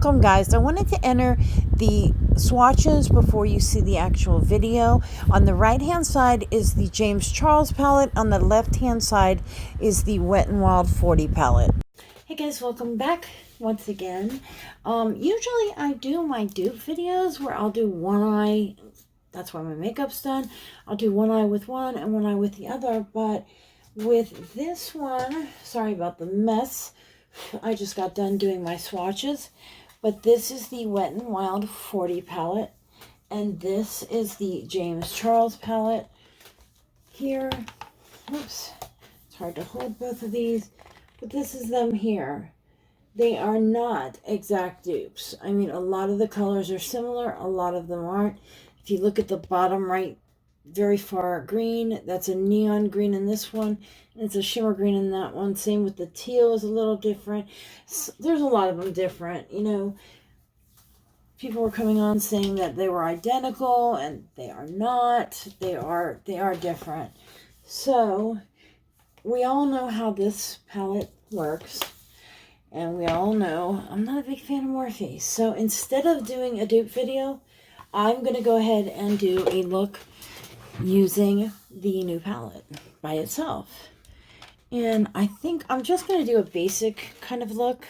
welcome guys. I wanted to enter the swatches before you see the actual video. On the right hand side is the James Charles palette. On the left hand side is the Wet n Wild 40 palette. Hey guys, welcome back once again. Usually I do my dupe videos where I'll do one eye. That's why my makeup's done. I'll do one eye with one and one eye with the other. But with this one, sorry about the mess. I just got done doing my swatches. But this is the Wet n Wild 40 palette. And this is the James Charles palette. Here, oops, it's hard to hold both of these. But this is them here. They are not exact dupes. I mean, a lot of the colors are similar. A lot of them aren't. If you look at the bottom right, very far green, that's a neon green in this one. And it's a shimmer green in that one. Same with the teal is a little different. So there's a lot of them different. You know, people were coming on saying that they were identical, and they are not. They are different. So we all know how this palette works. And we all know I'm not a big fan of Morphe. So instead of doing a dupe video, I'm going to go ahead and do a look using the new palette by itself. And I think I'm just going to do a basic kind of look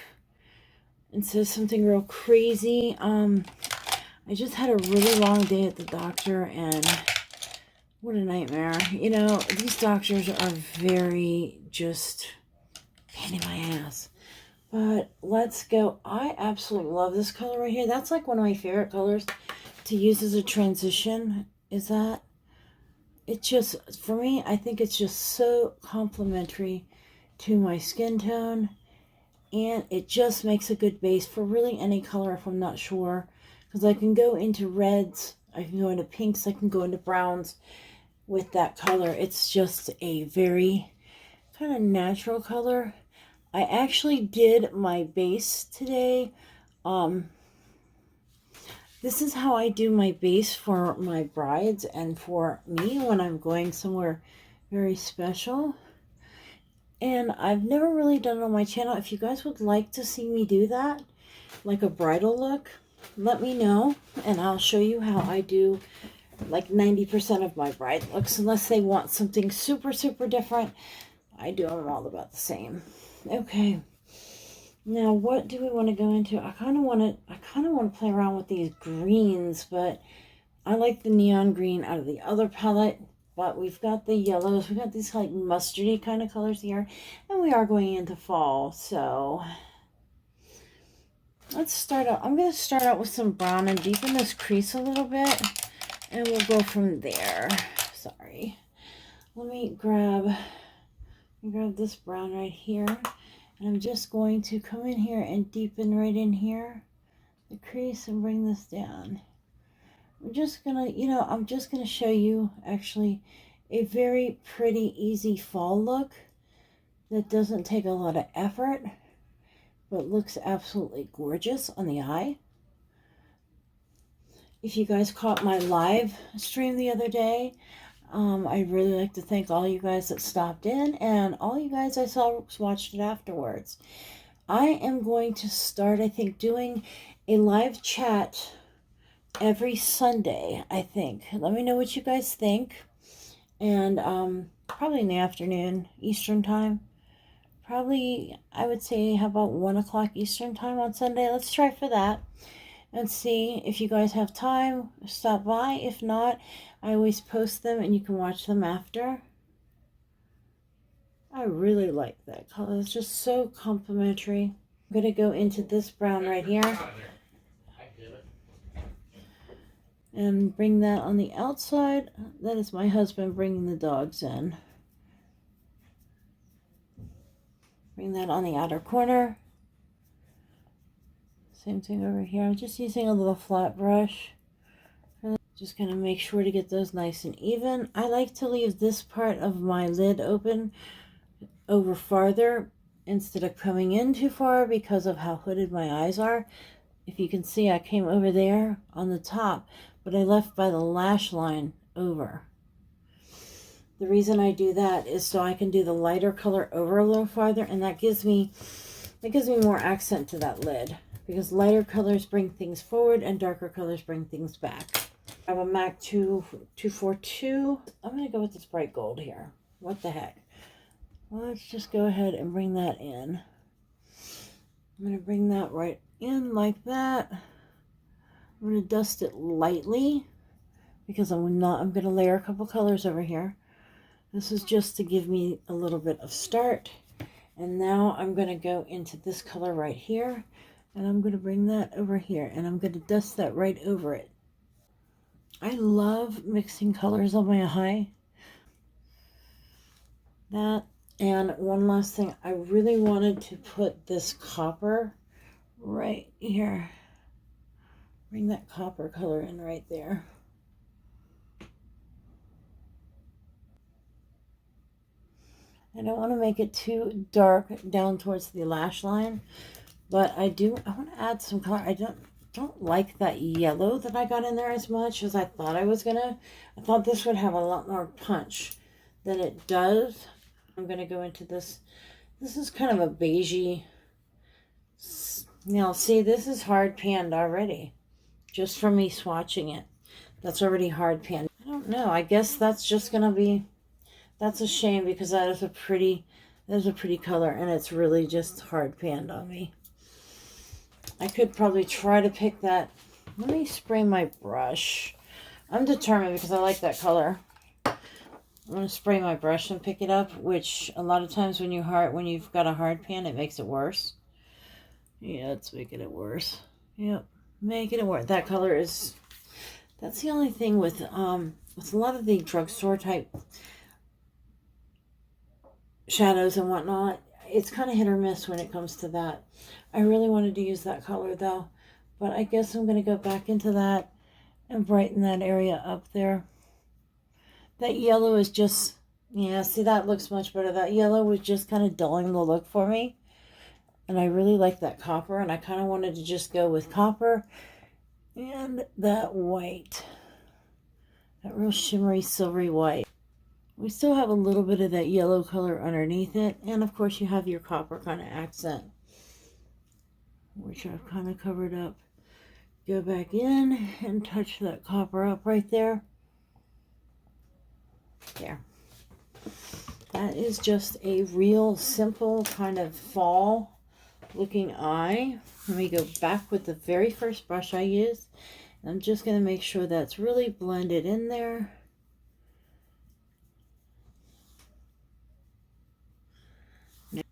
instead of something real crazy. I just had a really long day at the doctor, and what a nightmare. You know, these doctors are very just pain in my ass. But let's go. I absolutely love this color right here. That's like one of my favorite colors to use as a transition. Is that it? Just for me, I think it's just so complimentary to my skin tone, and it just makes a good base for really any color if I'm not sure, because I can go into reds, I can go into pinks, I can go into browns with that color. It's just a very kind of natural color. I actually did my base today. This is how I do my base for my brides and for me when I'm going somewhere very special. And I've never really done it on my channel. If you guys would like to see me do that, like a bridal look, let me know. And I'll show you how I do like 90% of my bride looks. Unless they want something super, super different, I do them all about the same. Okay, now what do we want to go into? I kind of want to play around with these greens, but I like the neon green out of the other palette. But we've got the yellows, we've got these like mustardy kind of colors here, and we are going into fall. So let's start out. I'm going to start out with some brown and deepen this crease a little bit, and we'll go from there. Sorry, let me grab this brown right here, and I'm just going to come in here and deepen right in here the crease and bring this down. I'm just gonna, I'm just gonna show you actually a very pretty easy fall look that doesn't take a lot of effort but looks absolutely gorgeous on the eye. If you guys caught my live stream the other day, I'd really like to thank all you guys that stopped in, and all you guys I saw watched it afterwards. I am going to start, I think, doing a live chat every Sunday, I think. Let me know what you guys think. And probably in the afternoon, Eastern time. Probably, I would say, how about 1 o'clock Eastern time on Sunday? Let's try for that and see if you guys have time. Stop by. If not, I always post them and you can watch them after. I really like that color. It's just so complimentary. I'm going to go into this brown right here and bring that on the outside. That is my husband bringing the dogs in. Bring that on the outer corner. Same thing over here. I'm just using a little flat brush. Just going to make sure to get those nice and even. I like to leave this part of my lid open over farther instead of coming in too far because of how hooded my eyes are. If you can see, I came over there on the top, but I left by the lash line over. The reason I do that is so I can do the lighter color over a little farther, and that gives me more accent to that lid. because lighter colors bring things forward and darker colors bring things back. I have a MAC 242. I'm going to go with this bright gold here. What the heck? Let's just go ahead and bring that in. I'm going to bring that right in like that. I'm going to dust it lightly because I'm going to layer a couple colors over here. This is just to give me a little bit of start. And now I'm going to go into this color right here, and I'm going to bring that over here, and I'm going to dust that right over it. I love mixing colors on my eye. That, and one last thing, I really wanted to put this copper right here. Bring that copper color in right there. I don't want to make it too dark down towards the lash line, but I want to add some color. I don't like that yellow that I got in there as much as I thought I was gonna. I thought this would have a lot more punch than it does. I'm gonna go into this. This is kind of a beigey. Now see, this is hard panned already. Just from me swatching it. That's already hard panned. I don't know. I guess that's just going to be... That's a shame because that is a pretty color, and it's really just hard panned on me. I could probably try to pick that. Let me spray my brush. I'm determined because I like that color. I'm going to spray my brush and pick it up, which a lot of times when you've got a hard pan, it makes it worse. Yeah, it's making it worse. Yep. Making it work. That color is, that's the only thing with a lot of the drugstore type shadows and whatnot. It's kind of hit or miss when it comes to that. I really wanted to use that color though, but I guess I'm going to go back into that and brighten that area up there. That yellow is just, yeah, see, that looks much better. That yellow was just kind of dulling the look for me. And I really like that copper, and I kind of wanted to just go with copper and that white. That real shimmery, silvery white. We still have a little bit of that yellow color underneath it. And of course you have your copper kind of accent, which I've kind of covered up. Go back in and touch that copper up right there. There. That is just a real simple kind of fall looking eye. Let me go back with the very first brush I used. I'm just going to make sure that's really blended in there.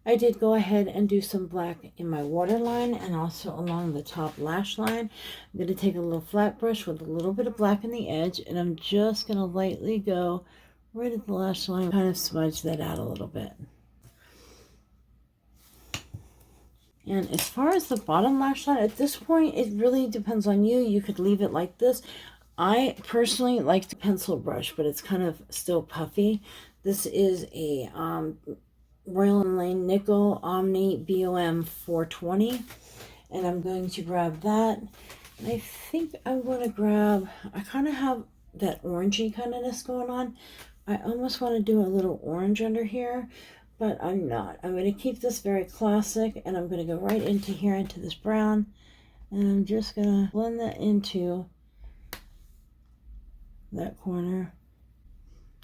I did go ahead and do some black in my waterline and also along the top lash line. I'm going to take a little flat brush with a little bit of black in the edge, and I'm just going to lightly go right at the lash line, kind of smudge that out a little bit. And as far as the bottom lash line, at this point, it really depends on you. You could leave it like this. I personally like the pencil brush, but it's kind of still puffy. This is a Royal & Lane Nickel Omni BOM 420. And I'm going to grab that. And I think I'm going to grab, I kind of have that orangey kind ofness going on. I almost want to do a little orange under here, but I'm not. I'm going to keep this very classic, and I'm going to go right into here, into this brown, and I'm just going to blend that into that corner,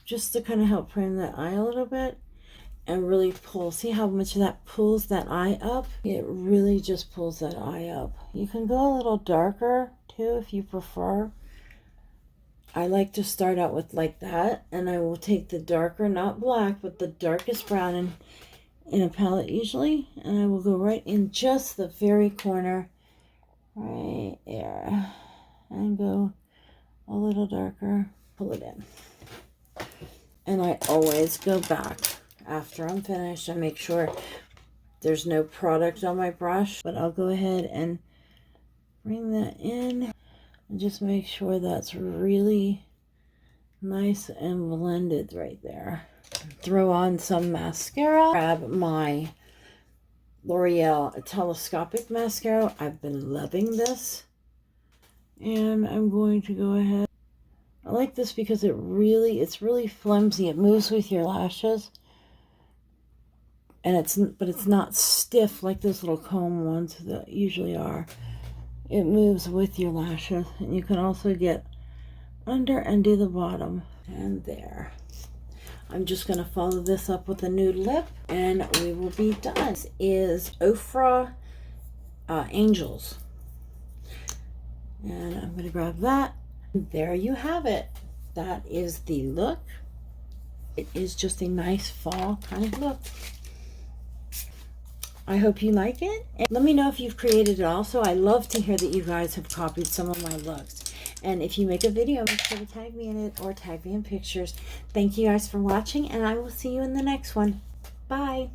just to kind of help frame that eye a little bit, and really pull. See how much that pulls that eye up? It really just pulls that eye up. You can go a little darker, too, if you prefer. I like to start out with like that, and I will take the darker, not black, but the darkest brown in a palette usually, and I will go right in just the very corner, right there, and go a little darker, pull it in. And I always go back after I'm finished and make sure there's no product on my brush, but I'll go ahead and bring that in. And just make sure that's really nice and blended right there. Throw on some mascara. Grab my L'Oreal Telescopic Mascara. I've been loving this. And I'm going to go ahead. I like this because it's really flimsy. It moves with your lashes. And it's not stiff like those little comb ones that usually are. It moves with your lashes, and you can also get under and do the bottom. And there. I'm just going to follow this up with a nude lip, and we will be done. This is Ofra Angels. And I'm going to grab that. There you have it. That is the look. It is just a nice fall kind of look. I hope you like it. And let me know if you've created it also. I love to hear that you guys have copied some of my looks. And if you make a video, make sure to tag me in it or tag me in pictures. Thank you guys for watching, and I will see you in the next one. Bye.